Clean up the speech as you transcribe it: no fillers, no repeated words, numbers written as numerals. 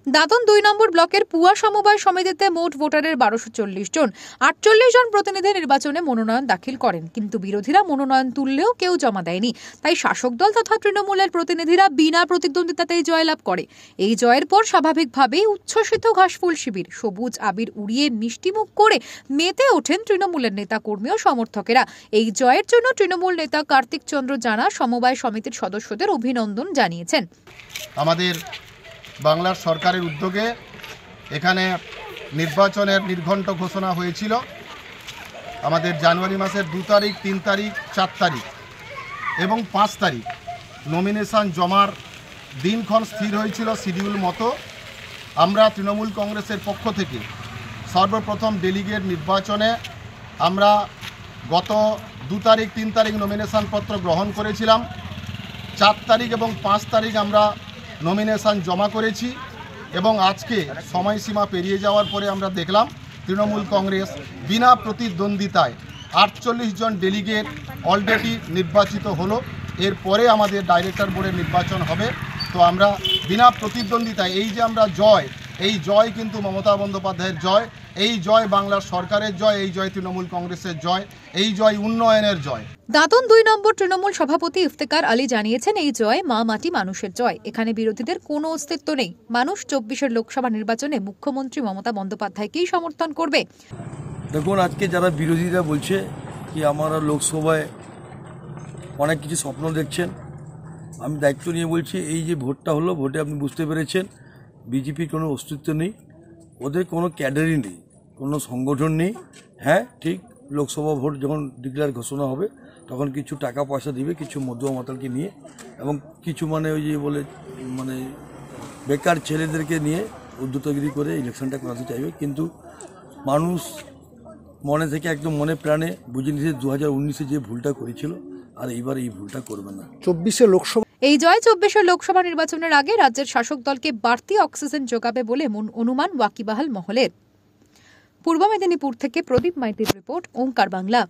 দাঁতন ২ নম্বর ব্লকের পুয়া সমবায় সমিতিতে মোট ভোটারের ১২৪০ জন। ৪৮ জন প্রতিনিধি নির্বাচনে মনোনয়ন দাখিল করেন, কিন্তু বিরোধীরা মনোনয়ন তুললেও কেউ জমা দেয়নি। তাই শাসক দল তথা তৃণমূলের প্রতিনিধিরা বিনা প্রতিদ্বন্দ্বিতাতেই জয়লাভ করে। এই জয়ের পর স্বাভাবিকভাবেই উচ্ছ্বসিত ঘাসফুল শিবির, সবুজ আবির উড়িয়ে মিষ্টিমুখ করে মেতে ওঠেন তৃণমূলের নেতাকর্মী ও সমর্থকেরা। এই জয়ের জন্য তৃণমূল নেতা কার্তিক চন্দ্র জানা সমবায় সমিতির সদস্যদের অভিনন্দন জানিয়েছেন। আমাদের বাংলার সরকারের উদ্যোগে এখানে নির্বাচনের নির্ঘণ্ট ঘোষণা হয়েছিল। আমাদের জানুয়ারি মাসের ২ তারিখ, ৩ তারিখ, ৪ তারিখ এবং ৫ তারিখ নমিনেশন জমার দিনক্ষণ স্থির হয়েছিল শিডিউল মতো। আমরা তৃণমূল কংগ্রেসের পক্ষ থেকে সর্বপ্রথম ডেলিগেট নির্বাচনে আমরা গত ২ তারিখ, ৩ তারিখ নমিনেশন পত্র গ্রহণ করেছিলাম। ৪ তারিখ এবং ৫ তারিখ আমরা নমিনেশন জমা করেছি এবং আজকে সময়সীমা পেরিয়ে যাওয়ার পরে আমরা দেখলাম তৃণমূল কংগ্রেস বিনা প্রতিদ্বন্দ্বিতায় ৪৮ জন ডেলিগেট অলরেডি নির্বাচিত হলো। এরপরে আমাদের ডাইরেক্টর বোর্ডের নির্বাচন হবে। তো আমরা বিনা প্রতিদ্বন্দ্বিতায় এই যে আমরা জয়, এই জয় কিন্তু মমতা বন্দ্যোপাধ্যায়ের জয়, এই জয় বাংলার সরকারের জয়, এই জয় তৃণমূল কংগ্রেসের জয়, এই জয় উন্নয়নের জয়। দাঁতন ২ নম্বর তৃণমূল সভাপতি ইফতেখার আলী জানিয়েছেন, এই জয় মা মাটি মানুষের জয়। এখানে বিরোধীদের কোনো অস্তিত্ব নেই। মানুষ ২৪-এর লোকসভা নির্বাচনে মুখ্যমন্ত্রী মমতা বন্দ্যোপাধ্যায়কেই সমর্থন করবে। দেখুন, আজকে যারা বিরোধীরা বলছে কি আমরা লোকসভায় অনেক কিছু স্বপ্ন দেখছেন, আমি দায়িত্ব নিয়ে বলছি এই যে ভোটটা হলো, ভোটে আপনি বুঝতে পেরেছেন বিজেপির কোনো অস্তিত্ব নেই, ওদের কোনো ক্যাডারই নেই, কোনো সংগঠন নেই। হ্যাঁ ঠিক, লোকসভা ভোট যখন ডিক্লেয়ার ঘোষণা হবে তখন কিছু টাকা পয়সা দিবে কিছু মধ্যমা মাতালকে নিয়ে, এবং কিছু ওই যে বলে বেকার ছেলেদেরকে নিয়ে উদ্ধতগিরি করে ইলেকশনটা করাতে চাইবে। কিন্তু মানুষ মনে থেকে একদম মনে প্রাণে বুঝে নিয়েছে 2019-এ যে ভুলটা করেছিল আর এইবার এই ভুলটা করবে না। 24-এ লোকসভা এই জয় 24-এর লোকসভা নির্বাচনের আগে রাজ্যের শাসক দলকে বাড়তি অক্সিজেন যোগাবে বলে অনুমান ওয়াকিবহাল মহলের। পূর্ব মেদিনীপুর থেকে প্রদীপ মাইতির রিপোর্ট, ওঙ্কার বাংলা।